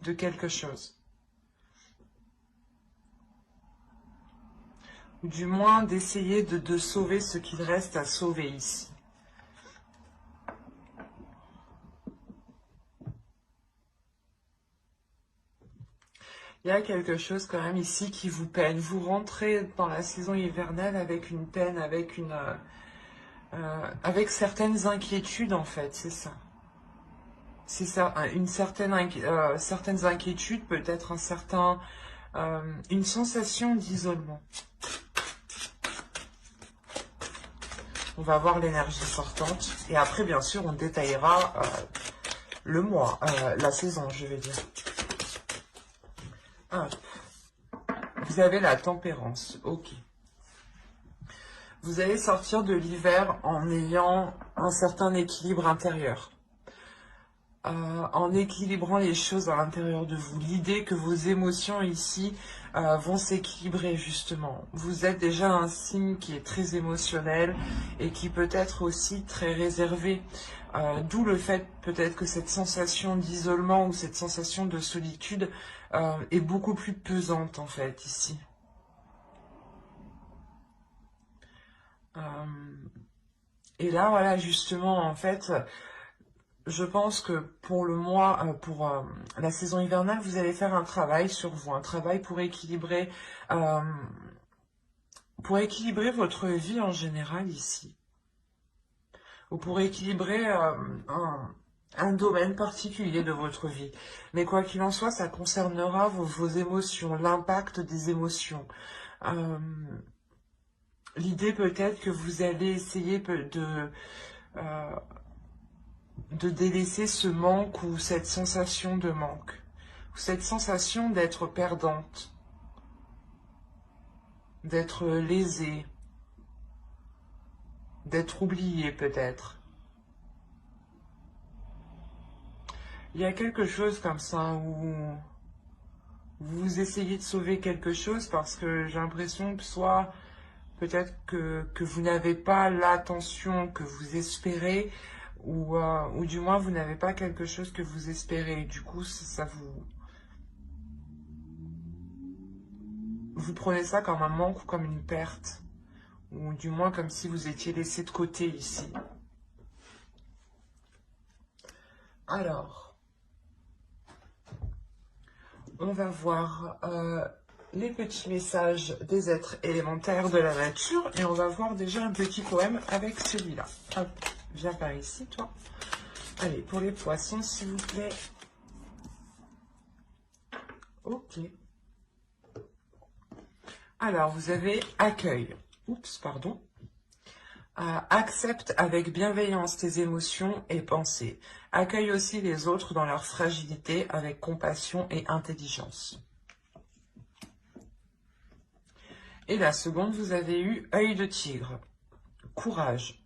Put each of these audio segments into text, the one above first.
de quelque chose. Ou du moins d'essayer de sauver ce qu'il reste à sauver ici. Il y a quelque chose quand même ici qui vous peine. Vous rentrez dans la saison hivernale avec une peine, avec certaines inquiétudes en fait, c'est ça. C'est ça, certaines inquiétudes, peut-être une sensation d'isolement. On va voir l'énergie sortante. Et après, bien sûr, on détaillera le mois, la saison, je vais dire. Vous avez la tempérance, ok. Vous allez sortir de l'hiver en ayant un certain équilibre intérieur. En équilibrant les choses à l'intérieur de vous. L'idée que vos émotions ici vont s'équilibrer justement. Vous êtes déjà un signe qui est très émotionnel et qui peut être aussi très réservé. D'où le fait peut-être que cette sensation d'isolement ou cette sensation de solitude est beaucoup plus pesante en fait ici. Et là voilà justement en fait... Je pense que pour le mois, la saison hivernale, vous allez faire un travail sur vous, un travail pour équilibrer votre vie en général ici. Ou pour équilibrer un domaine particulier de votre vie. Mais quoi qu'il en soit, ça concernera vos émotions, l'impact des émotions. L'idée peut-être que vous allez essayer de délaisser ce manque ou cette sensation de manque, ou cette sensation d'être perdante, d'être lésée, d'être oubliée peut-être. Il y a quelque chose comme ça où vous essayez de sauver quelque chose parce que j'ai l'impression que soit peut-être que vous n'avez pas l'attention que vous espérez, ou du moins vous n'avez pas quelque chose que vous espérez. Du coup, vous prenez ça comme un manque ou comme une perte, ou du moins comme si vous étiez laissé de côté ici. Alors, on va voir les petits messages des êtres élémentaires de la nature, et on va voir déjà un petit poème avec celui-là. Hop, viens par ici, toi. Allez, pour les poissons, s'il vous plaît. Ok. Alors, vous avez accueil. Oups, pardon. Accepte avec bienveillance tes émotions et pensées. Accueille aussi les autres dans leur fragilité avec compassion et intelligence. Et la seconde, vous avez eu œil de tigre. Courage.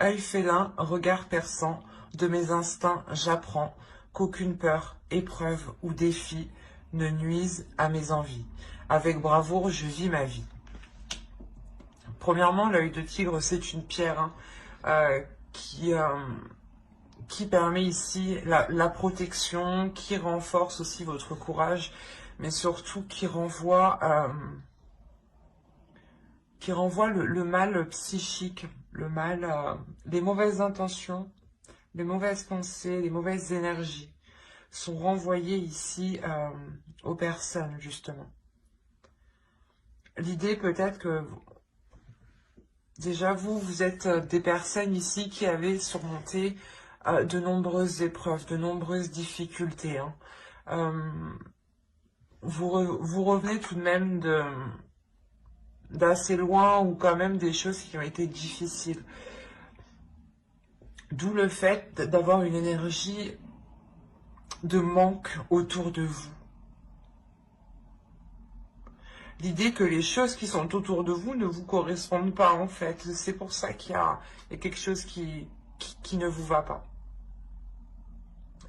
Œil félin, regard perçant, de mes instincts j'apprends qu'aucune peur, épreuve ou défi ne nuise à mes envies. Avec bravoure, je vis ma vie. Premièrement, l'œil de tigre, c'est une pierre qui permet ici la protection, qui renforce aussi votre courage, mais surtout qui renvoie le mal psychique, le mal, les mauvaises intentions, les mauvaises pensées, les mauvaises énergies sont renvoyées ici aux personnes, justement. L'idée peut-être que déjà vous êtes des personnes ici qui avaient surmonté de nombreuses épreuves, de nombreuses difficultés. Vous revenez tout de même d'assez loin, ou quand même des choses qui ont été difficiles. D'où le fait d'avoir une énergie de manque autour de vous. L'idée que les choses qui sont autour de vous ne vous correspondent pas en fait. C'est pour ça qu'il y a quelque chose qui ne vous va pas.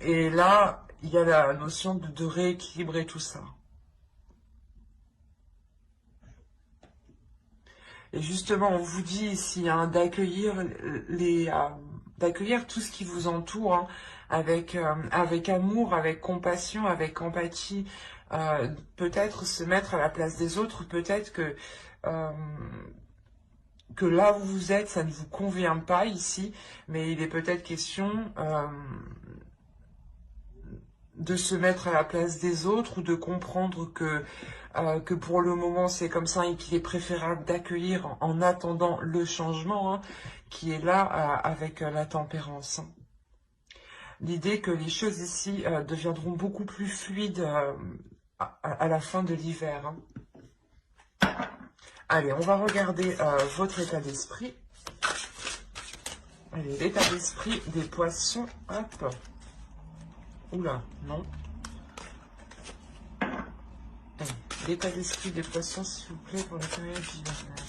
Et là, il y a la notion de rééquilibrer tout ça. Et justement, on vous dit ici d'accueillir tout ce qui vous entoure avec amour, avec compassion, avec empathie, peut-être se mettre à la place des autres, peut-être euh, que là où vous êtes, ça ne vous convient pas ici, mais il est peut-être question de se mettre à la place des autres ou de comprendre que pour le moment c'est comme ça et qu'il est préférable d'accueillir en attendant le changement hein, qui est là avec la tempérance. L'idée que les choses ici deviendront beaucoup plus fluides à la fin de l'hiver. Hein. Allez, on va regarder votre état d'esprit. Allez, l'état d'esprit des poissons. Hop. Oula, non. Allez, l'état d'esprit des poissons, s'il vous plaît, pour la période hivernale.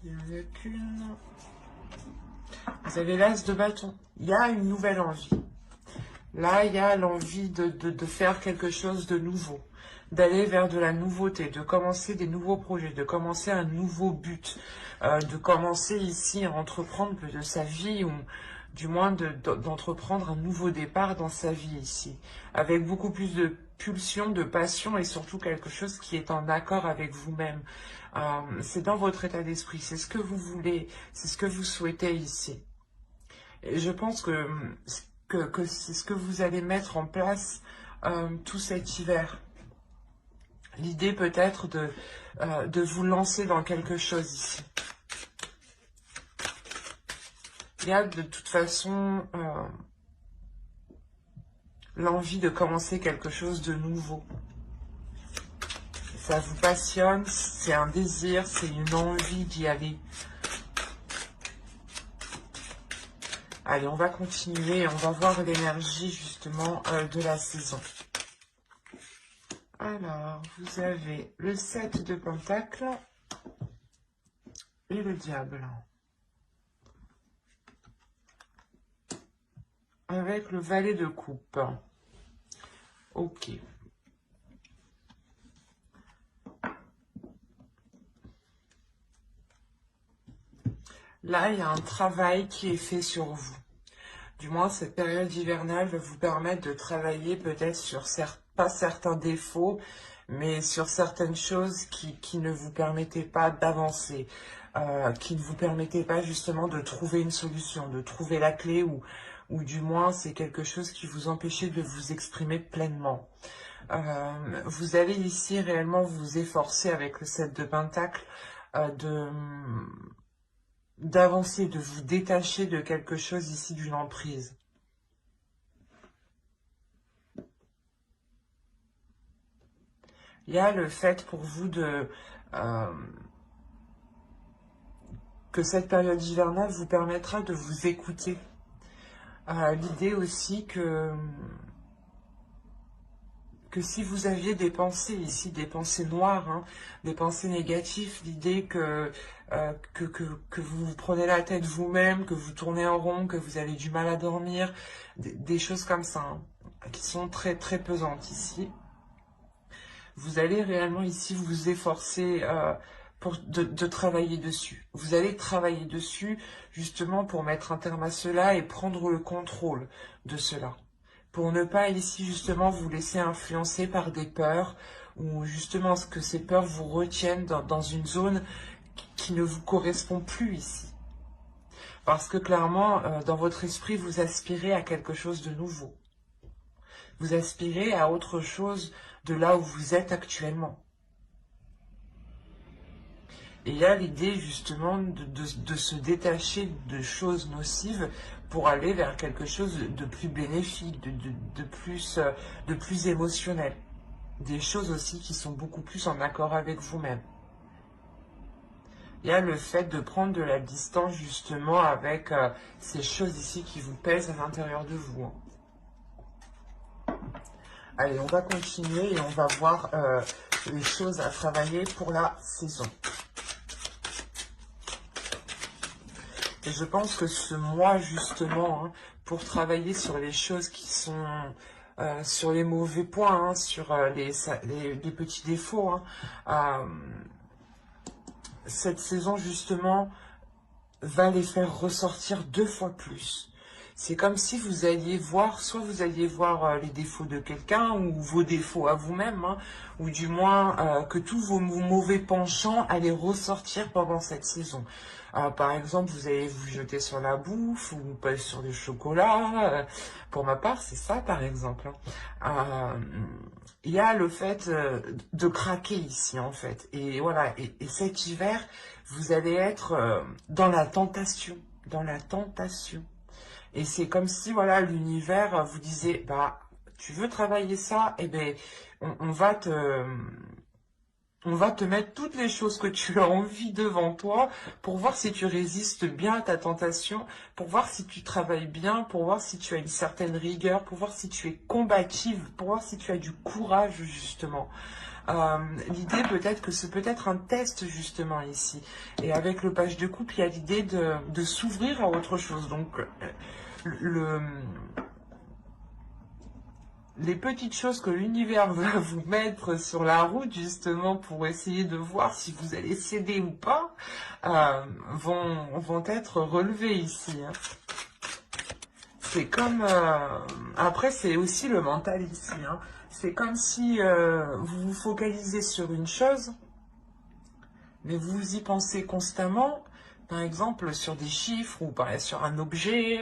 Il n'y en a qu'une. Vous avez l'as de bâton. Il y a une nouvelle envie. Là, il y a l'envie de faire quelque chose de nouveau, d'aller vers de la nouveauté, de commencer des nouveaux projets, de commencer un nouveau but, de commencer ici à entreprendre de sa vie ou du moins d'entreprendre un nouveau départ dans sa vie ici, avec beaucoup plus de pulsion, de passion et surtout quelque chose qui est en accord avec vous-même. C'est dans votre état d'esprit, c'est ce que vous voulez, c'est ce que vous souhaitez ici. Et je pense que c'est ce que vous allez mettre en place tout cet hiver. L'idée peut-être de vous lancer dans quelque chose ici. Il y a de toute façon l'envie de commencer quelque chose de nouveau. Ça vous passionne, c'est un désir, c'est une envie d'y aller. Allez, on va continuer, on va voir l'énergie justement de la saison. Alors, vous avez le 7 de Pentacles et le diable. Avec le valet de coupe. Ok. Là, il y a un travail qui est fait sur vous. Du moins, cette période hivernale va vous permettre de travailler peut-être sur pas certains défauts, mais sur certaines choses qui ne vous permettaient pas d'avancer, qui ne vous permettaient pas justement de trouver une solution, de trouver la clé, ou du moins c'est quelque chose qui vous empêchait de vous exprimer pleinement. Vous allez ici réellement vous efforcer avec le 7 de Pentacles d'avancer, de vous détacher de quelque chose ici, d'une emprise. Il y a le fait pour vous que cette période hivernale vous permettra de vous écouter. L'idée aussi que si vous aviez des pensées ici, des pensées noires, hein, des pensées négatives, l'idée que vous vous prenez la tête vous-même, que vous tournez en rond, que vous avez du mal à dormir, des choses comme ça, hein, qui sont très très pesantes ici. Vous allez réellement ici vous efforcer de travailler dessus. Vous allez travailler dessus justement pour mettre un terme à cela et prendre le contrôle de cela. Pour ne pas ici justement vous laisser influencer par des peurs ou justement ce que ces peurs vous retiennent dans une zone qui ne vous correspond plus ici. Parce que clairement, dans votre esprit, vous aspirez à quelque chose de nouveau. Vous aspirez à autre chose de là où vous êtes actuellement. Et il y a l'idée justement de se détacher de choses nocives pour aller vers quelque chose de plus bénéfique, de plus émotionnel. Des choses aussi qui sont beaucoup plus en accord avec vous-même. Il y a le fait de prendre de la distance justement avec ces choses ici qui vous pèsent à l'intérieur de vous. Allez, on va continuer et on va voir les choses à travailler pour la saison. Et je pense que ce mois, justement, hein, pour travailler sur les choses qui sont sur les mauvais points, hein, sur les petits défauts, hein, cette saison, justement, va les faire ressortir 2 fois plus. C'est comme si vous alliez voir, soit vous alliez voir les défauts de quelqu'un ou vos défauts à vous-même, hein, ou du moins que tous vos mauvais penchants allaient ressortir pendant cette saison. Par exemple, vous allez vous jeter sur la bouffe ou pas sur du chocolat. Pour ma part, c'est ça, par exemple, hein. Il y a le fait de craquer ici, en fait. Et voilà, et cet hiver, vous allez être dans la tentation, dans la tentation. Et c'est comme si, voilà, l'univers vous disait, bah, tu veux travailler ça, eh ben, on va te mettre toutes les choses que tu as envie devant toi pour voir si tu résistes bien à ta tentation, pour voir si tu travailles bien, pour voir si tu as une certaine rigueur, pour voir si tu es combative, pour voir si tu as du courage, justement. L'idée peut-être que c'est peut-être un test justement ici. Et avec le page de coupe, il y a l'idée de s'ouvrir à autre chose. Donc les petites choses que l'univers va vous mettre sur la route justement pour essayer de voir si vous allez céder ou pas, vont être relevées ici, hein. C'est comme... après, c'est aussi le mental ici, hein. C'est comme si vous vous focalisez sur une chose, mais vous y pensez constamment, par exemple sur des chiffres ou sur un objet,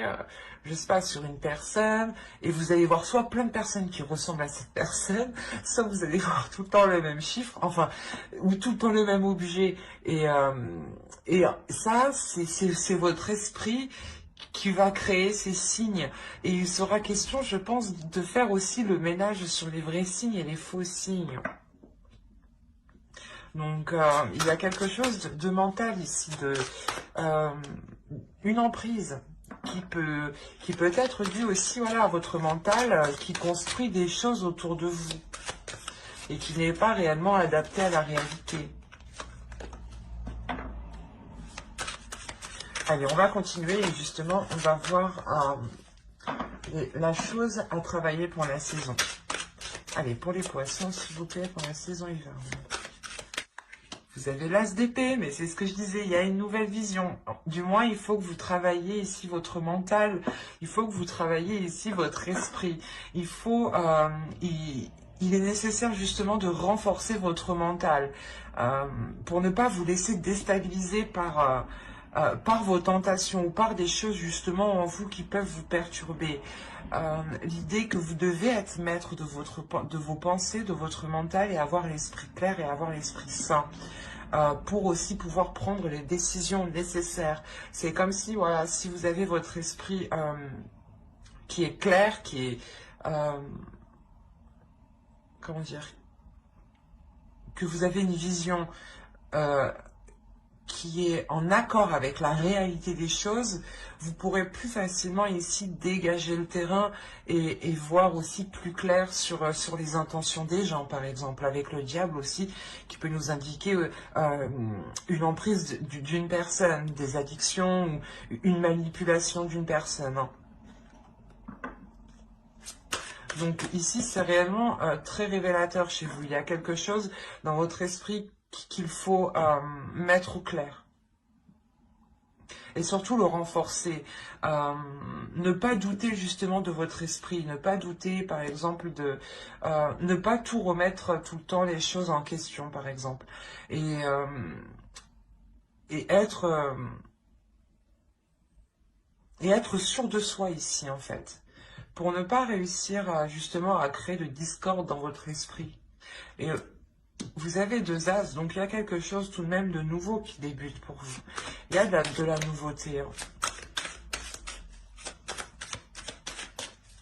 je sais pas, sur une personne, et vous allez voir soit plein de personnes qui ressemblent à cette personne, soit vous allez voir tout le temps le même chiffre, enfin, ou tout le temps le même objet, et ça, c'est votre esprit qui va créer ces signes. Et il sera question, je pense, de faire aussi le ménage sur les vrais signes et les faux signes. Donc, il y a quelque chose de mental ici, une emprise qui peut être due aussi, voilà, à votre mental qui construit des choses autour de vous et qui n'est pas réellement adapté à la réalité. Allez, on va continuer et justement, on va voir la chose à travailler pour la saison. Allez, pour les poissons, s'il vous plaît, pour la saison hivernale. Vous avez l'as d'épée, mais c'est ce que je disais, il y a une nouvelle vision. Du moins, il faut que vous travailliez ici votre mental, il faut que vous travailliez ici votre esprit. Il est nécessaire justement de renforcer votre mental pour ne pas vous laisser déstabiliser par vos tentations ou par des choses justement en vous qui peuvent vous perturber. L'idée que vous devez être maître de vos pensées, de votre mental et avoir l'esprit clair et avoir l'esprit sain. Pour aussi pouvoir prendre les décisions nécessaires. C'est comme si, voilà, si vous avez votre esprit qui est clair, qui est, comment dire, que vous avez une vision qui est en accord avec la réalité des choses, vous pourrez plus facilement ici dégager le terrain et voir aussi plus clair sur les intentions des gens, par exemple, avec le diable aussi, qui peut nous indiquer une emprise d'une personne, des addictions, ou une manipulation d'une personne, hein. Donc ici, c'est réellement très révélateur chez vous. Il y a quelque chose dans votre esprit qu'il faut mettre au clair. Et surtout le renforcer. Ne pas douter justement de votre esprit. Ne pas douter, par exemple, ne pas tout remettre tout le temps les choses en question, par exemple. Et être sûr de soi ici, en fait. Pour ne pas réussir justement à créer de discorde dans votre esprit. Et vous avez 2 as, donc il y a quelque chose tout de même de nouveau qui débute pour vous. Il y a de la nouveauté, hein.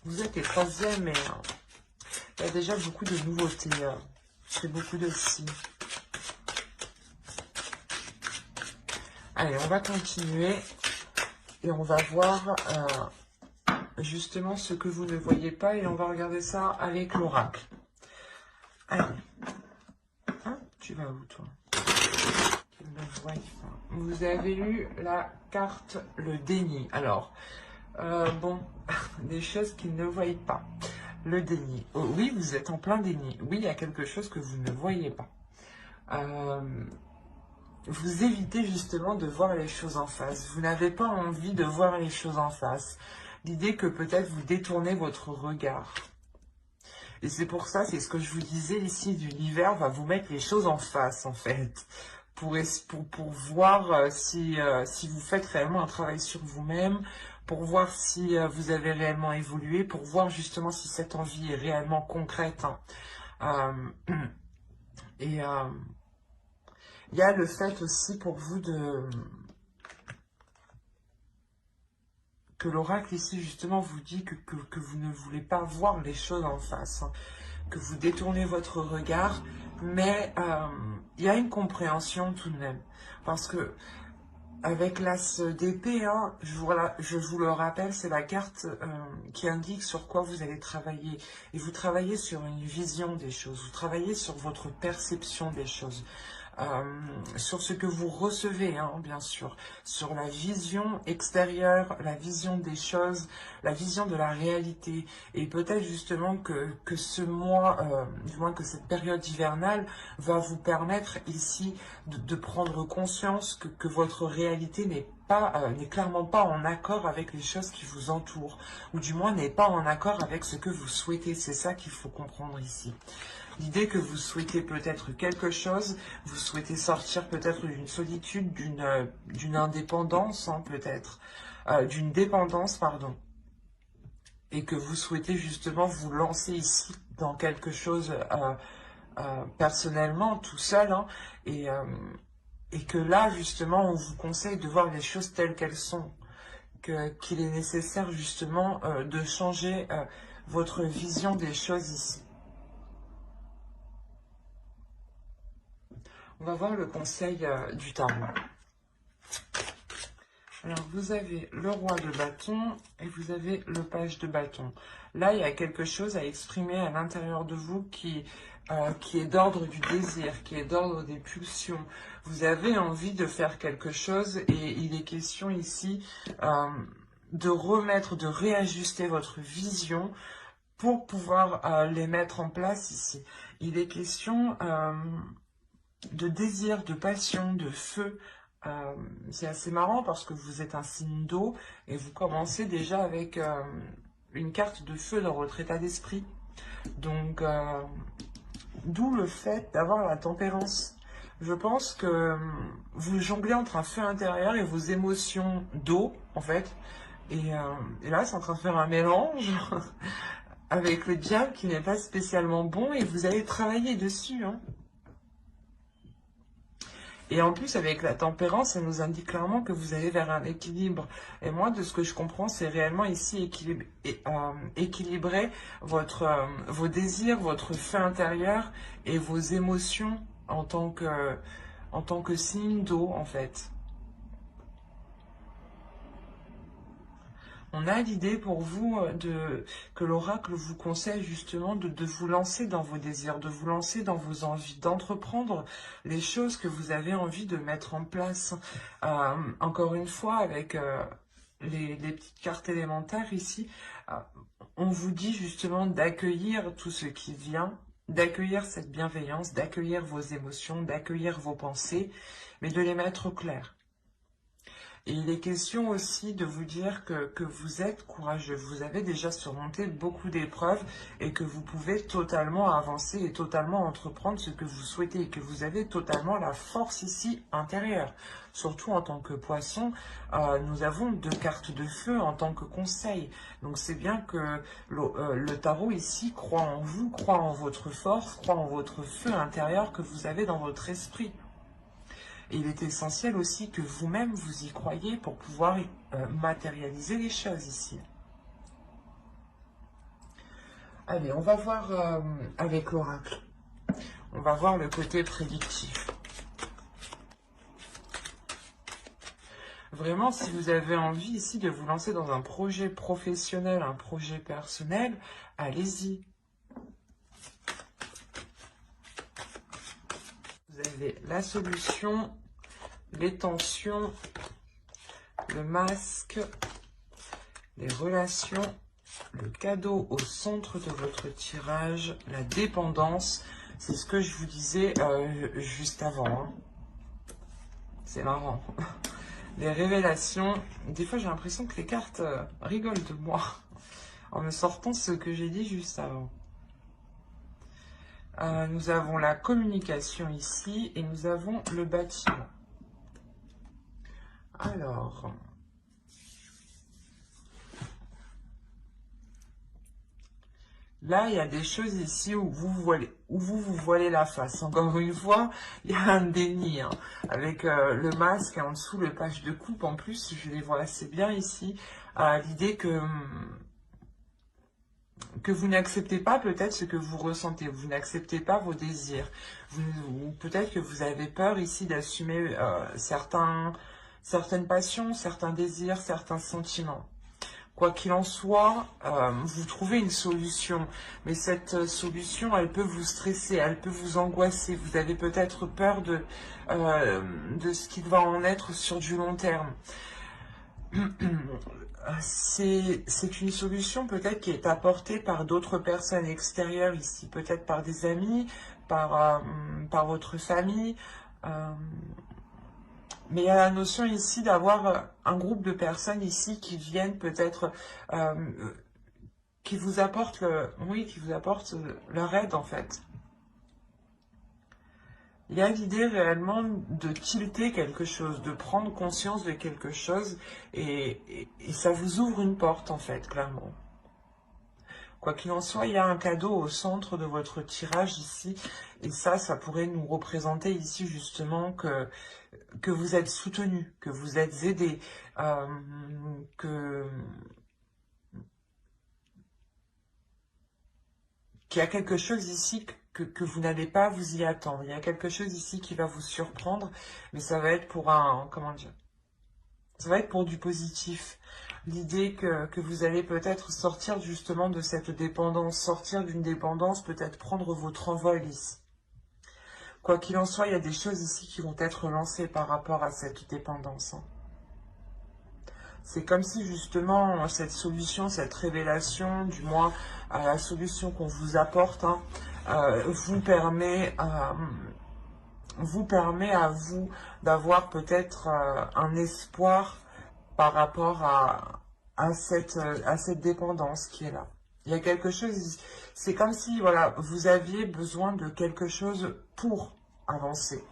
Vous êtes les 3e, mais il y a déjà beaucoup de nouveautés. C'est beaucoup de signes. Allez, on va continuer et on va voir justement ce que vous ne voyez pas et on va regarder ça avec l'oracle. Allez. Tu vas où, toi? Vous avez eu la carte le déni. Alors, bon, des choses qu'ils ne voient pas. Le déni. Oh, oui, vous êtes en plein déni. Oui, il y a quelque chose que vous ne voyez pas. Vous évitez justement de voir les choses en face. Vous n'avez pas envie de voir les choses en face. l'idée que peut-être vous détournez votre regard. Et c'est pour ça, c'est ce que je vous disais ici, l'univers va vous mettre les choses en face, en fait, pour voir si vous faites réellement un travail sur vous-même, pour voir si vous avez réellement évolué, pour voir justement si cette envie est réellement concrète. Hein. Et il y a le fait aussi pour vous que l'oracle ici justement vous dit que vous ne voulez pas voir les choses en face, hein, que vous détournez votre regard, mais il y a une compréhension tout de même, parce que avec l'as d'épée, hein, je vous le rappelle, c'est la carte qui indique sur quoi vous allez travailler, et vous travaillez sur une vision des choses, vous travaillez sur votre perception des choses. Sur ce que vous recevez, hein, bien sûr, sur la vision extérieure, la vision des choses, la vision de la réalité. Et peut-être justement que ce mois, du moins que cette période hivernale, va vous permettre ici de prendre conscience que votre réalité n'est clairement pas en accord avec les choses qui vous entourent, ou du moins n'est pas en accord avec ce que vous souhaitez. C'est ça qu'il faut comprendre ici. L'idée que vous souhaitez peut-être quelque chose, vous souhaitez sortir peut-être d'une solitude, d'une indépendance, hein, peut-être, d'une dépendance, pardon, et que vous souhaitez justement vous lancer ici dans quelque chose personnellement, tout seul, hein, et que là, justement, on vous conseille de voir les choses telles qu'elles sont, qu'il est nécessaire justement de changer votre vision des choses ici. On va voir le conseil du tarot. Alors, vous avez le roi de bâton et vous avez le page de bâton. Là, il y a quelque chose à exprimer à l'intérieur de vous qui est d'ordre du désir, qui est d'ordre des pulsions. Vous avez envie de faire quelque chose et il est question ici de remettre, de réajuster votre vision pour pouvoir les mettre en place ici. Il est question de désir, de passion, de feu. C'est assez marrant parce que vous êtes un signe d'eau et vous commencez déjà avec une carte de feu dans votre état d'esprit. Donc, d'où le fait d'avoir la tempérance. Je pense que vous jonglez entre un feu intérieur et vos émotions d'eau, en fait. Et là, c'est en train de faire un mélange avec le diable qui n'est pas spécialement bon et vous allez travailler dessus, hein. Et en plus, avec la tempérance, ça nous indique clairement que vous allez vers un équilibre. Et moi, de ce que je comprends, c'est réellement ici équilibrer vos désirs, votre feu intérieur et vos émotions en tant que signe d'eau, en fait. On a l'idée pour vous que l'oracle vous conseille justement de vous lancer dans vos désirs, de vous lancer dans vos envies, d'entreprendre les choses que vous avez envie de mettre en place. Encore une fois, avec les petites cartes élémentaires ici, on vous dit justement d'accueillir tout ce qui vient, d'accueillir cette bienveillance, d'accueillir vos émotions, d'accueillir vos pensées, mais de les mettre au clair. Et il est question aussi de vous dire que vous êtes courageux, vous avez déjà surmonté beaucoup d'épreuves et que vous pouvez totalement avancer et totalement entreprendre ce que vous souhaitez et que vous avez totalement la force ici intérieure. Surtout en tant que poisson, nous avons 2 cartes de feu en tant que conseil. Donc c'est bien que le tarot ici croit en vous, croit en votre force, croit en votre feu intérieur que vous avez dans votre esprit. Et il est essentiel aussi que vous-même vous y croyez pour pouvoir matérialiser les choses ici. Allez, on va voir avec l'oracle. On va voir le côté prédictif. Vraiment, si vous avez envie ici de vous lancer dans un projet professionnel, un projet personnel, allez-y. Vous avez la solution, les tensions, le masque, les relations, le cadeau au centre de votre tirage, la dépendance. C'est ce que je vous disais juste avant. Hein. C'est marrant. Les révélations. Des fois, j'ai l'impression que les cartes rigolent de moi en me sortant ce que j'ai dit juste avant. Nous avons la communication ici et nous avons le bâtiment. Alors, là, il y a des choses ici où vous voilez la face. Encore une fois, il y a un déni, hein, avec le masque et en dessous le page de coupe. En plus, je les vois assez bien ici. L'idée que vous n'acceptez pas peut-être ce que vous ressentez, vous n'acceptez pas vos désirs, ou peut-être que vous avez peur ici d'assumer certaines passions, certains désirs, certains sentiments. Quoi qu'il en soit, vous trouvez une solution, mais cette solution, elle peut vous stresser, elle peut vous angoisser, vous avez peut-être peur de ce qu'il va en être sur du long terme. C'est une solution peut-être qui est apportée par d'autres personnes extérieures ici, peut-être par des amis, par votre famille. Mais il y a la notion ici d'avoir un groupe de personnes ici qui viennent peut-être, qui vous apportent leur aide en fait. Il y a l'idée réellement de tilter quelque chose, de prendre conscience de quelque chose et ça vous ouvre une porte en fait, clairement. Quoi qu'il en soit, il y a un cadeau au centre de votre tirage ici et ça pourrait nous représenter ici justement que vous êtes soutenu, que vous êtes aidé, qu'il y a quelque chose ici que vous n'allez pas vous y attendre. Il y a quelque chose ici qui va vous surprendre, mais ça va être pour comment dire, ça va être pour du positif. L'idée que vous allez peut-être sortir justement de cette dépendance, sortir d'une dépendance, peut-être prendre votre envol ici. Quoi qu'il en soit, il y a des choses ici qui vont être lancées par rapport à cette dépendance. C'est comme si justement cette solution, cette révélation, du moins la solution qu'on vous apporte, vous permet à vous d'avoir peut-être un espoir par rapport à cette dépendance qui est là. Il y a quelque chose, c'est comme si voilà, vous aviez besoin de quelque chose pour avancer.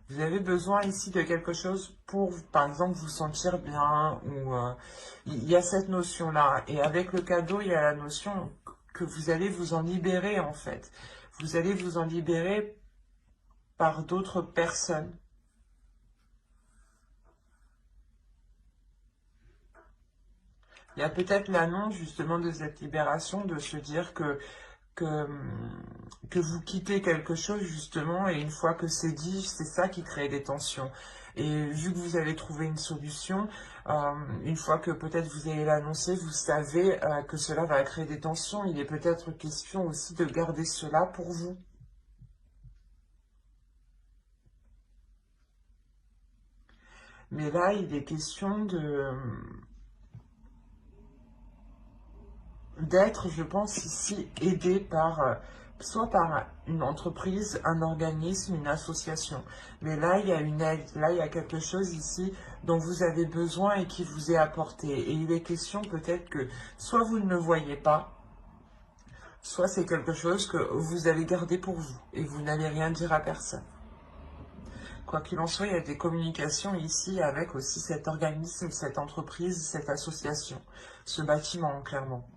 Vous avez besoin ici de quelque chose pour, par exemple, vous sentir bien, ou il y a cette notion-là. Et avec le cadeau, il y a la notion que vous allez vous en libérer, en fait. Vous allez vous en libérer par d'autres personnes. Il y a peut-être l'annonce, justement, de cette libération, de se dire que vous quittez quelque chose justement et une fois que c'est dit, c'est ça qui crée des tensions. Et vu que vous avez trouvé une solution, une fois que peut-être vous allez l'annoncer, vous savez que cela va créer des tensions. Il est peut-être question aussi de garder cela pour vous. Mais là, il est question d'être, je pense, ici aidé par soit par une entreprise, un organisme, une association. Mais là, il y a une aide, là, il y a quelque chose ici dont vous avez besoin et qui vous est apporté. Et il est question peut-être que soit vous ne le voyez pas, soit c'est quelque chose que vous allez garder pour vous et vous n'allez rien dire à personne. Quoi qu'il en soit, il y a des communications ici avec aussi cet organisme, cette entreprise, cette association, ce bâtiment, clairement.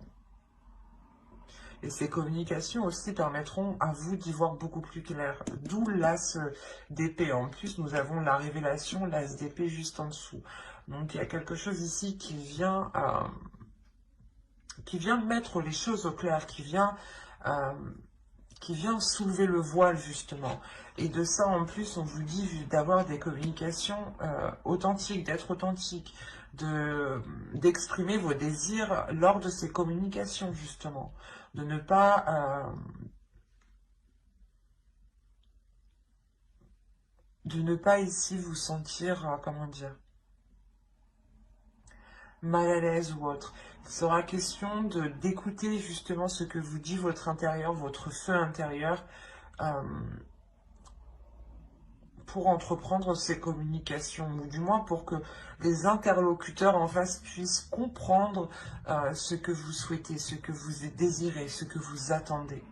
Et ces communications aussi permettront à vous d'y voir beaucoup plus clair. D'où l'as d'épée. En plus, nous avons la révélation, l'as d'épée juste en dessous. Donc, il y a quelque chose ici qui vient mettre les choses au clair, qui vient soulever le voile, justement. Et de ça, en plus, on vous dit d'avoir des communications authentiques, d'être authentique, d'exprimer vos désirs lors de ces communications, justement. De ne pas ici vous sentir, comment dire, mal à l'aise ou autre. Il sera question d'écouter justement ce que vous dit votre intérieur, votre feu intérieur, pour entreprendre ces communications, ou du moins pour que les interlocuteurs en face puissent comprendre ce que vous souhaitez, ce que vous désirez, ce que vous attendez,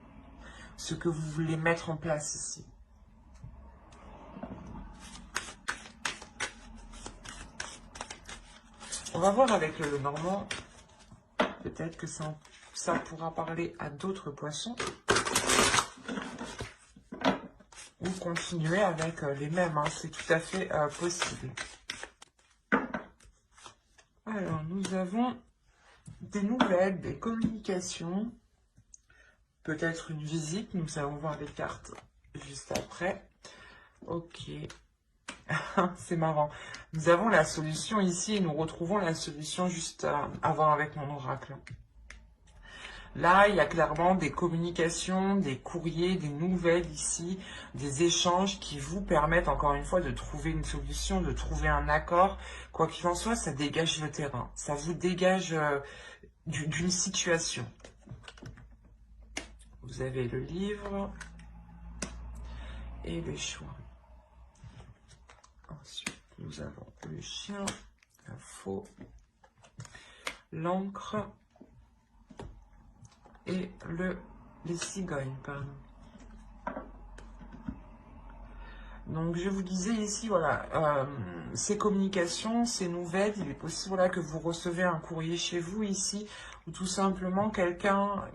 ce que vous voulez mettre en place ici. On va voir avec le Normand, peut-être que ça pourra parler à d'autres poissons. Ou continuer avec les mêmes, hein, c'est tout à fait possible. Alors, nous avons des nouvelles, des communications, peut-être une visite, nous allons voir les cartes juste après. Ok, c'est marrant. Nous avons la solution ici et nous retrouvons la solution juste à voir avec mon oracle. Là, il y a clairement des communications, des courriers, des nouvelles ici, des échanges qui vous permettent encore une fois de trouver une solution, de trouver un accord. Quoi qu'il en soit, ça dégage le terrain. Ça vous dégage d'une situation. Vous avez le livre et le choix. Ensuite, nous avons le chien, la faux, l'encre. Et les cigognes, pardon. Donc, je vous disais ici, voilà, ces communications, ces nouvelles, il est possible voilà, que vous recevez un courrier chez vous ici, ou tout simplement quelqu'un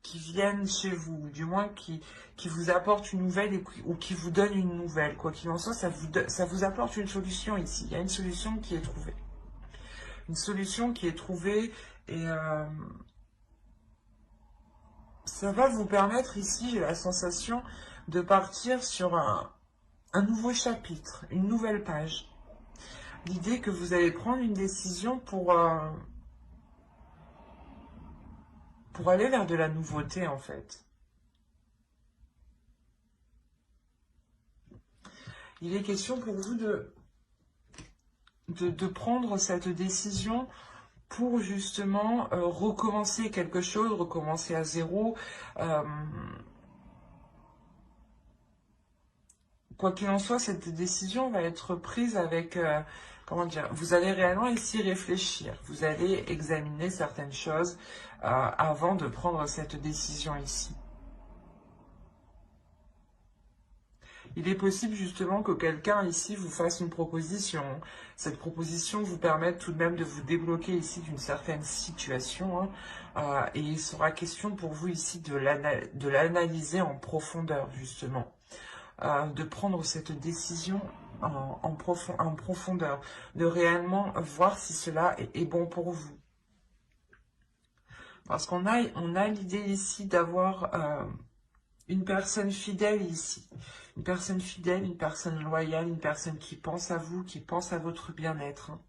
qui vienne chez vous, ou du moins qui vous apporte une nouvelle ou qui vous donne une nouvelle. Quoi qu'il en soit, ça vous apporte une solution ici. Il y a une solution qui est trouvée. Une solution qui est trouvée et... ça va vous permettre ici, j'ai la sensation, de partir sur un nouveau chapitre, une nouvelle page. L'idée que vous allez prendre une décision pour aller vers de la nouveauté, en fait. Il est question pour vous de prendre cette décision pour justement recommencer quelque chose, recommencer à zéro. Quoi qu'il en soit, cette décision va être prise avec, comment dire, vous allez réellement ici réfléchir. Vous allez examiner certaines choses avant de prendre cette décision ici. Il est possible justement que quelqu'un ici vous fasse une proposition. Cette proposition vous permette tout de même de vous débloquer ici d'une certaine situation. Hein, et il sera question pour vous ici de l'analyser en profondeur justement. De prendre cette décision en profondeur. De réellement voir si cela est bon pour vous. Parce qu'on a l'idée ici d'avoir... une personne fidèle ici, une personne fidèle, une personne loyale, une personne qui pense à vous, qui pense à votre bien-être, hein,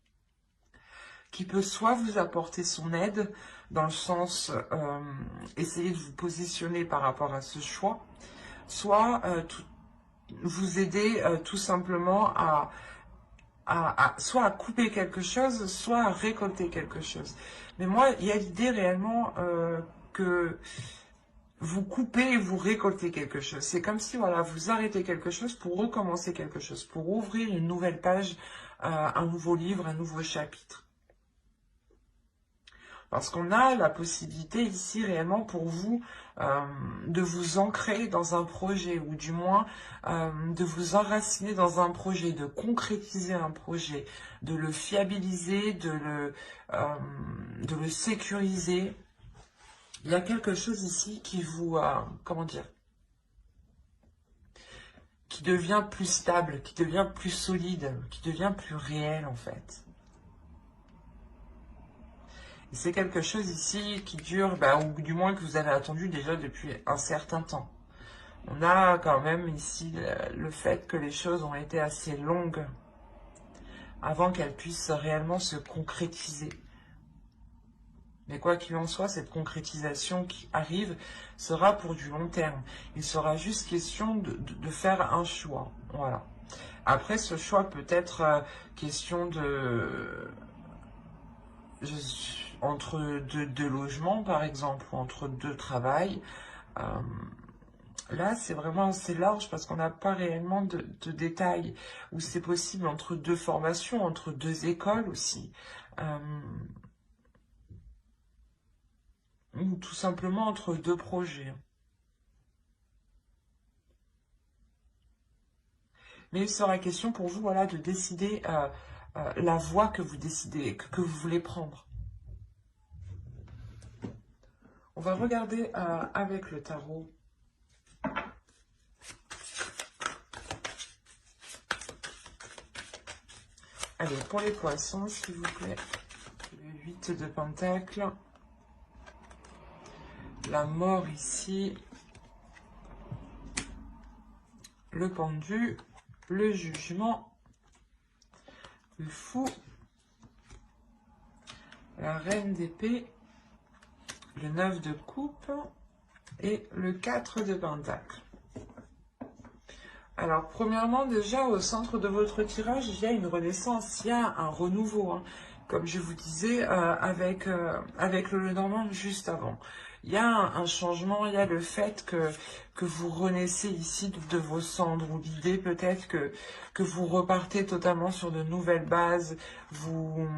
qui peut soit vous apporter son aide, dans le sens essayer de vous positionner par rapport à ce choix, soit vous aider tout simplement soit à couper quelque chose, soit à récolter quelque chose. Mais moi, il y a l'idée réellement que... vous coupez et vous récoltez quelque chose. C'est comme si voilà, vous arrêtez quelque chose pour recommencer quelque chose, pour ouvrir une nouvelle page, un nouveau livre, un nouveau chapitre. Parce qu'on a la possibilité ici réellement pour vous de vous ancrer dans un projet, ou du moins de vous enraciner dans un projet, de concrétiser un projet, de le fiabiliser, de le sécuriser. Il y a quelque chose ici qui vous, comment dire, qui devient plus stable, qui devient plus solide, qui devient plus réel en fait. Et c'est quelque chose ici qui dure, ou du moins que vous avez attendu déjà depuis un certain temps. On a quand même ici le fait que les choses ont été assez longues avant qu'elles puissent réellement se concrétiser. Mais quoi qu'il en soit, cette concrétisation qui arrive sera pour du long terme. Il sera juste question de faire un choix. Voilà. Après, ce choix peut être question entre deux logements, par exemple, ou entre deux travails. Là, c'est vraiment assez large parce qu'on n'a pas réellement de détails. Ou c'est possible entre deux formations, entre deux écoles aussi. Ou tout simplement entre deux projets. Mais il sera question pour vous, voilà, de décider la voie que vous décidez, que vous voulez prendre. On va regarder avec le tarot. Allez, pour les poissons, s'il vous plaît. Le 8 de Pentacle. La mort ici. Le pendu. Le jugement. Le fou. La reine d'épée. Le 9 de coupe. Et le 4 de Pentacle. Alors, premièrement, déjà, au centre de votre tirage, il y a une renaissance, il y a un renouveau, hein. Comme je vous disais, avec le Lenormand juste avant. Il y a un changement, il y a le fait que vous renaissez ici de vos cendres, ou l'idée peut-être que vous repartez totalement sur de nouvelles bases, vous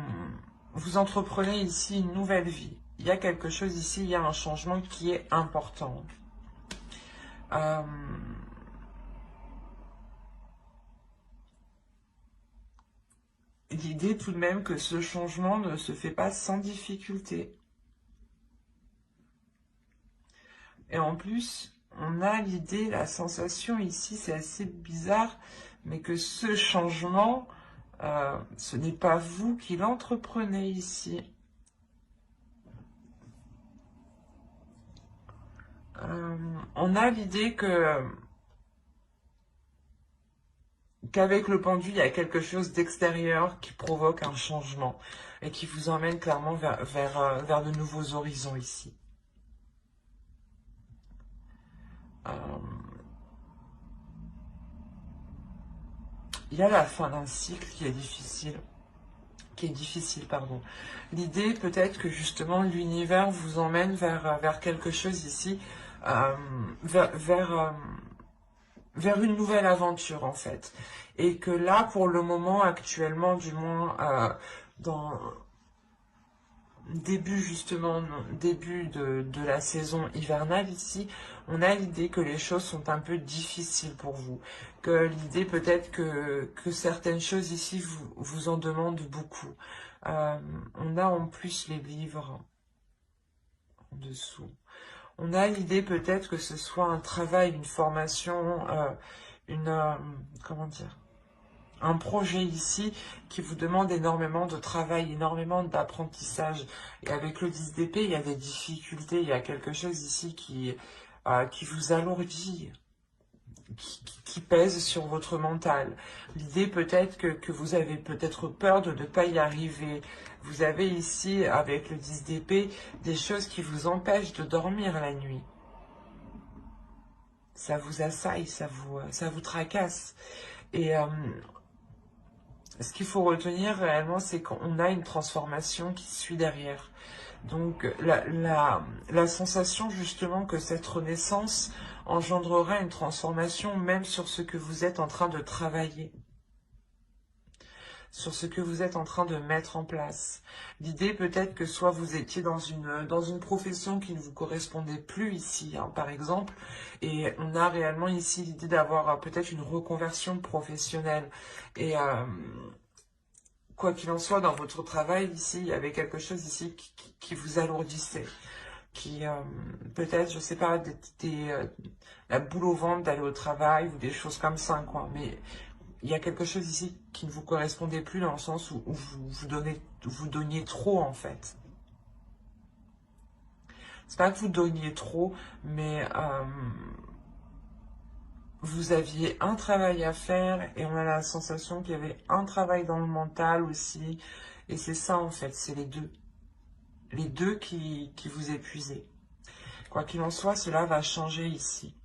entreprenez ici une nouvelle vie. Il y a quelque chose ici, il y a un changement qui est important. L'idée tout de même que ce changement ne se fait pas sans difficulté. Et en plus, on a l'idée, la sensation ici, c'est assez bizarre, mais que ce changement, ce n'est pas vous qui l'entreprenez ici. On a l'idée qu'avec le pendu, il y a quelque chose d'extérieur qui provoque un changement et qui vous emmène clairement vers de nouveaux horizons ici. Il y a la fin d'un cycle qui est difficile. Pardon. L'idée peut-être que justement l'univers vous emmène vers quelque chose ici, vers une nouvelle aventure en fait. Et que là, pour le moment, actuellement, du moins, dans début de la saison hivernale ici, on a l'idée que les choses sont un peu difficiles pour vous. Que l'idée peut-être que certaines choses ici vous en demandent beaucoup. On a en plus les livres en dessous. On a l'idée peut-être que ce soit un travail, une formation, comment dire, un projet ici qui vous demande énormément de travail, énormément d'apprentissage. Et avec le 10 d'épée, il y a des difficultés, il y a quelque chose ici qui vous alourdit, qui pèse sur votre mental. L'idée peut-être que vous avez peut-être peur de ne pas y arriver. Vous avez ici, avec le 10 d'épée, des choses qui vous empêchent de dormir la nuit. Ça vous assaille, ça vous tracasse. Et ce qu'il faut retenir réellement, c'est qu'on a une transformation qui suit derrière. Donc la sensation justement que cette renaissance engendrera une transformation même sur ce que vous êtes en train de travailler, sur ce que vous êtes en train de mettre en place. L'idée peut-être que soit vous étiez dans une profession qui ne vous correspondait plus ici, hein, par exemple, et on a réellement ici l'idée d'avoir peut-être une reconversion professionnelle. Et quoi qu'il en soit, dans votre travail ici, il y avait quelque chose ici qui vous alourdissait, qui peut-être, je sais pas, la boule au ventre d'aller au travail ou des choses comme ça, quoi. Mais il y a quelque chose ici qui ne vous correspondait plus dans le sens où vous donniez trop en fait. C'est pas que vous donniez trop, mais vous aviez un travail à faire et on a la sensation qu'il y avait un travail dans le mental aussi. Et c'est ça en fait, c'est les deux. Les deux qui vous épuisaient. Quoi qu'il en soit, cela va changer ici.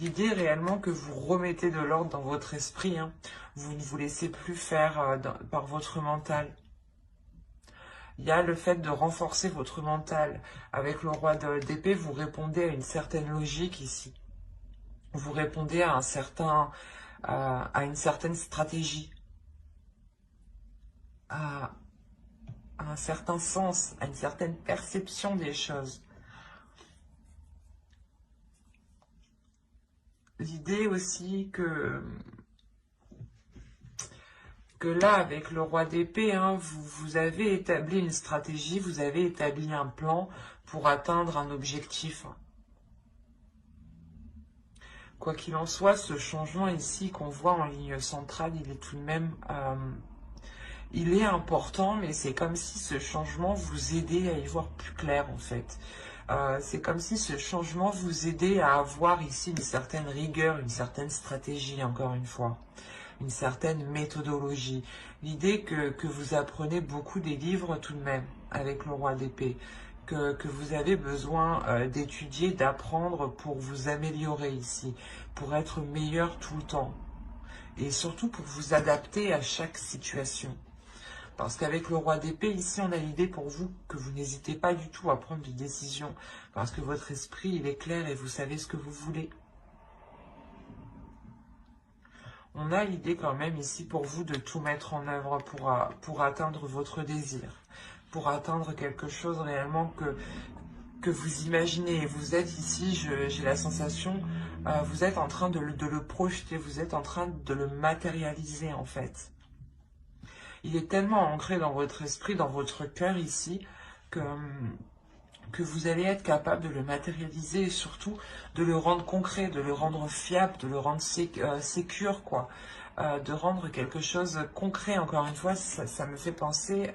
L'idée est réellement que vous remettez de l'ordre dans votre esprit. Hein. Vous ne vous laissez plus faire par votre mental. Il y a le fait de renforcer votre mental. Avec le roi d'épée, vous répondez à une certaine logique ici. vous répondez à une certaine stratégie, à un certain sens, à une certaine perception des choses. L'idée aussi que là, avec le roi d'épée, hein, vous avez établi une stratégie, vous avez établi un plan pour atteindre un objectif. Quoi qu'il en soit, ce changement ici qu'on voit en ligne centrale, il est tout de même... il est important, mais c'est comme si ce changement vous aidait à y voir plus clair, en fait. C'est comme si ce changement vous aidait à avoir ici une certaine rigueur, une certaine stratégie, encore une fois. Une certaine méthodologie. L'idée que vous apprenez beaucoup des livres tout de même, avec le roi d'épée. Que vous avez besoin d'étudier, d'apprendre pour vous améliorer ici, pour être meilleur tout le temps. Et surtout pour vous adapter à chaque situation. Parce qu'avec le roi d'épée, ici, on a l'idée pour vous que vous n'hésitez pas du tout à prendre des décisions. Parce que votre esprit, il est clair et vous savez ce que vous voulez. On a l'idée quand même ici pour vous de tout mettre en œuvre pour atteindre votre désir. Pour atteindre quelque chose réellement que vous imaginez. Vous êtes ici, j'ai la sensation, vous êtes en train de le projeter, vous êtes en train de le matérialiser en fait. Il est tellement ancré dans votre esprit, dans votre cœur ici, que vous allez être capable de le matérialiser et surtout de le rendre concret, de le rendre fiable, de le rendre sécure, quoi. De rendre quelque chose concret, encore une fois, ça me fait penser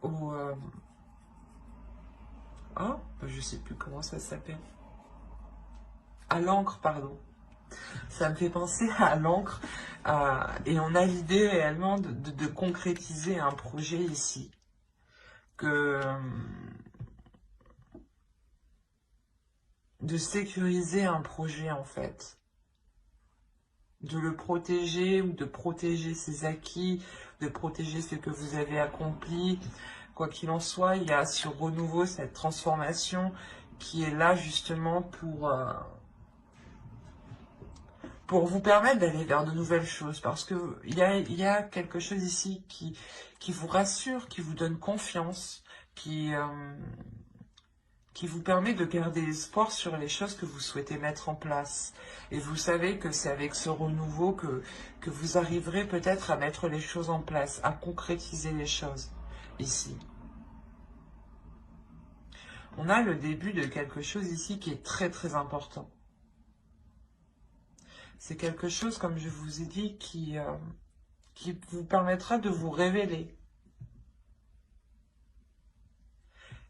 au... je sais plus comment ça s'appelle. À l'encre, pardon. Ça me fait penser à l'encre. Et on a l'idée réellement de concrétiser un projet ici. De sécuriser un projet en fait. De le protéger ou de protéger ses acquis, de protéger ce que vous avez accompli. Quoi qu'il en soit, il y a ce renouveau, cette transformation qui est là justement pour vous permettre d'aller vers de nouvelles choses. Parce qu'il y a quelque chose ici qui vous rassure, qui vous donne confiance, qui vous permet de garder espoir sur les choses que vous souhaitez mettre en place. Et vous savez que c'est avec ce renouveau que vous arriverez peut-être à mettre les choses en place, à concrétiser les choses ici. On a le début de quelque chose ici qui est très très important. C'est quelque chose, comme je vous ai dit, qui vous permettra de vous révéler.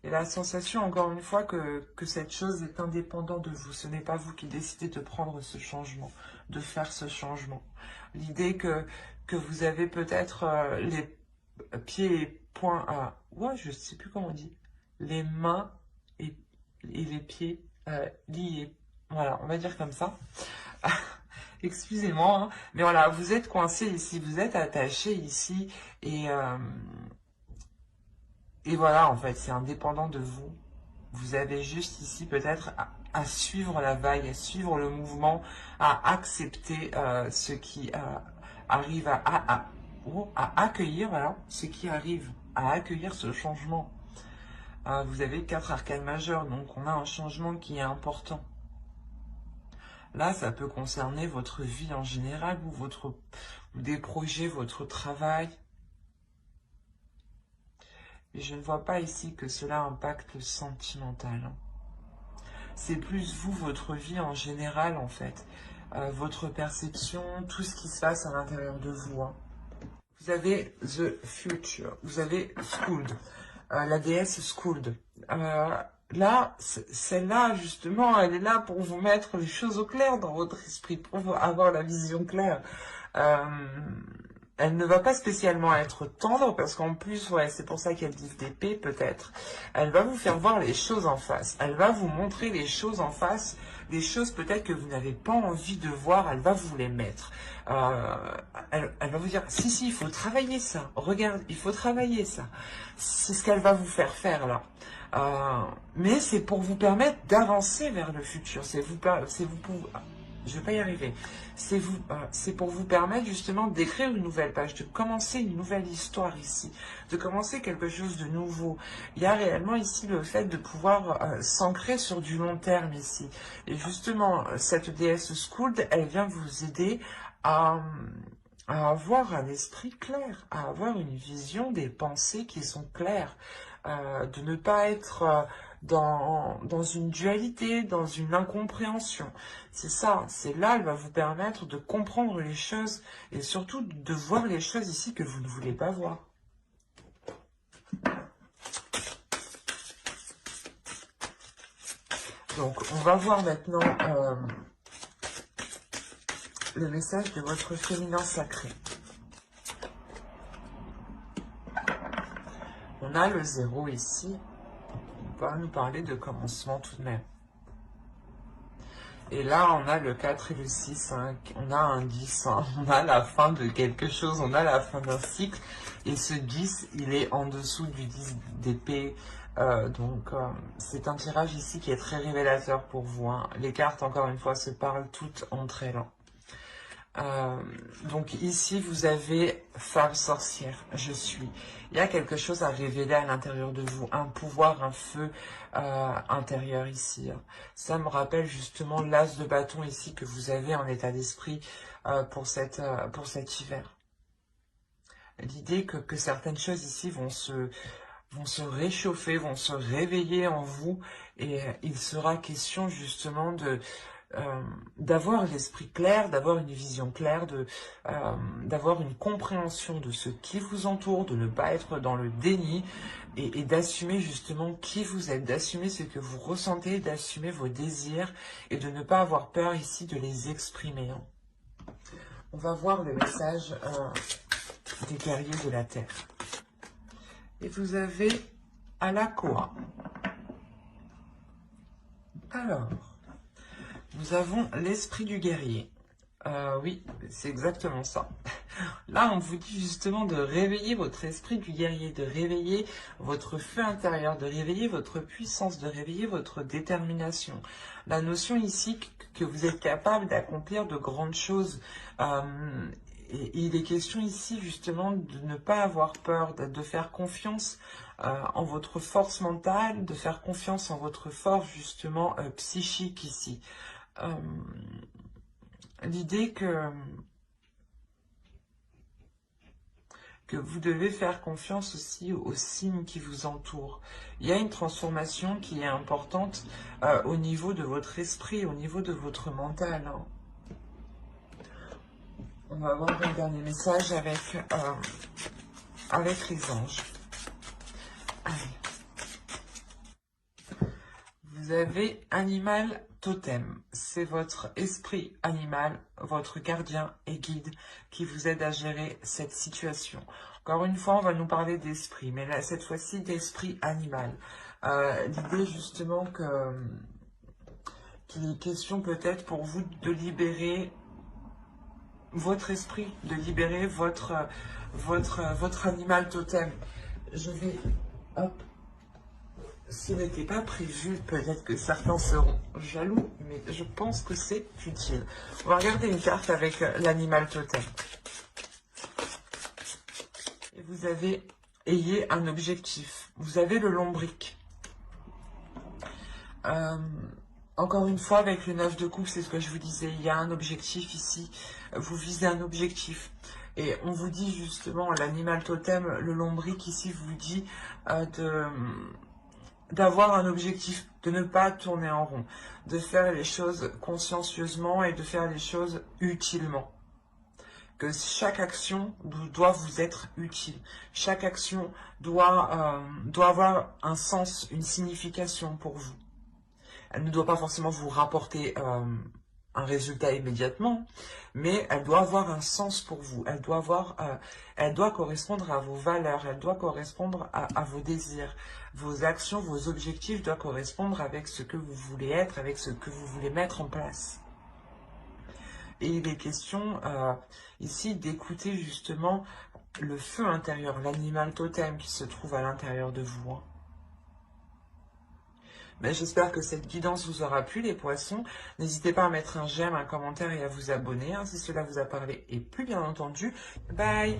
Et la sensation, encore une fois, que cette chose est indépendante de vous. Ce n'est pas vous qui décidez de prendre ce changement, de faire ce changement. L'idée que vous avez peut-être les pieds et poings à... Ouais, je ne sais plus comment on dit. Les mains et les pieds liés. Voilà, on va dire comme ça. Excusez-moi, hein, mais voilà, vous êtes coincé ici, vous êtes attaché ici, et voilà, en fait, c'est indépendant de vous. Vous avez juste ici peut-être à suivre la vague, à suivre le mouvement, à accepter ce qui arrive à accueillir, voilà, ce qui arrive, à accueillir ce changement. Vous avez 4 arcanes majeures, donc on a un changement qui est important. Là, ça peut concerner votre vie en général, ou des projets, votre travail. Mais je ne vois pas ici que cela impacte le sentimental. C'est plus vous, votre vie en général, en fait. Votre perception, tout ce qui se passe à l'intérieur de vous. Hein. Vous avez The Future, vous avez Skuld, la déesse Skuld. Là, celle-là, justement, elle est là pour vous mettre les choses au clair dans votre esprit, pour avoir la vision claire. Elle ne va pas spécialement être tendre, parce qu'en plus, ouais, c'est pour ça qu'elle dit d'épée, peut-être. Elle va vous faire voir les choses en face. Elle va vous montrer les choses en face, des choses peut-être que vous n'avez pas envie de voir, elle va vous les mettre. Elle va vous dire, si, il faut travailler ça. Regarde, il faut travailler ça. C'est ce qu'elle va vous faire faire, là. Mais c'est pour vous permettre d'avancer vers le futur. Je vais pas y arriver. C'est pour vous permettre justement d'écrire une nouvelle page, de commencer une nouvelle histoire ici, de commencer quelque chose de nouveau. Il y a réellement ici le fait de pouvoir s'ancrer sur du long terme ici. Et justement, cette déesse Skuld, elle vient vous aider à avoir un esprit clair, à avoir une vision des pensées qui sont claires, de ne pas être dans une dualité, dans une incompréhension. C'est ça, c'est là, elle va vous permettre de comprendre les choses et surtout de voir les choses ici que vous ne voulez pas voir. Donc, on va voir maintenant le message de votre féminin sacré. On a le 0 ici. On va nous parler de commencement tout de même. Et là, on a le 4 et le 6, hein. On a un 10, hein. On a la fin de quelque chose, on a la fin d'un cycle. Et ce 10, il est en dessous du 10 d'épée. C'est un tirage ici qui est très révélateur pour vous, hein. Les cartes, encore une fois, se parlent toutes entre elles. Donc ici, vous avez femme sorcière, je suis. Il y a quelque chose à révéler à l'intérieur de vous, un pouvoir, un feu intérieur ici. Ça me rappelle justement l'as de bâton ici que vous avez en état d'esprit pour cet hiver. L'idée que certaines choses ici vont se réchauffer, vont se réveiller en vous, et il sera question justement d'avoir l'esprit clair, d'avoir une vision claire, d'avoir une compréhension de ce qui vous entoure, de ne pas être dans le déni et d'assumer justement qui vous êtes, d'assumer ce que vous ressentez, d'assumer vos désirs et de ne pas avoir peur ici de les exprimer. On va voir le message des guerriers de la Terre. Et vous avez Alakoa. Alors, nous avons l'esprit du guerrier. Oui, c'est exactement ça. Là, on vous dit justement de réveiller votre esprit du guerrier, de réveiller votre feu intérieur, de réveiller votre puissance, de réveiller votre détermination. La notion ici que vous êtes capable d'accomplir de grandes choses. Et il est question ici justement de ne pas avoir peur, de faire confiance en votre force mentale, de faire confiance en votre force justement psychique ici. L'idée que vous devez faire confiance aussi aux signes qui vous entourent. Il y a une transformation qui est importante au niveau de votre esprit, au niveau de votre mental. Hein. On va voir un dernier message avec les anges. Allez. Vous avez animal totem. C'est votre esprit animal, votre gardien et guide qui vous aide à gérer cette situation. Encore une fois, on va nous parler d'esprit, mais là, cette fois-ci, d'esprit animal. L'idée justement qu'il est question peut-être pour vous de libérer votre esprit, de libérer votre animal totem. Je vais... Hop. Ce n'était pas prévu, peut-être que certains seront jaloux, mais je pense que c'est utile. On va regarder une carte avec l'animal totem. Et vous ayez un objectif. Vous avez le lombric. Encore une fois, avec le 9 de coupe, c'est ce que je vous disais, il y a un objectif ici. Vous visez un objectif. Et on vous dit justement, l'animal totem, le lombric ici vous dit d'avoir un objectif, de ne pas tourner en rond, de faire les choses consciencieusement et de faire les choses utilement. Que chaque action doit vous être utile. Chaque action doit avoir un sens, une signification pour vous. Elle ne doit pas forcément vous rapporter un résultat immédiatement, mais elle doit avoir un sens pour vous. Elle doit correspondre à vos valeurs, elle doit correspondre à vos désirs. Vos actions, vos objectifs doivent correspondre avec ce que vous voulez être, avec ce que vous voulez mettre en place. Et il est question ici d'écouter justement le feu intérieur, l'animal totem qui se trouve à l'intérieur de vous. Hein. Mais j'espère que cette guidance vous aura plu, les poissons. N'hésitez pas à mettre un j'aime, un commentaire et à vous abonner hein, si cela vous a parlé. Et plus bien entendu, bye!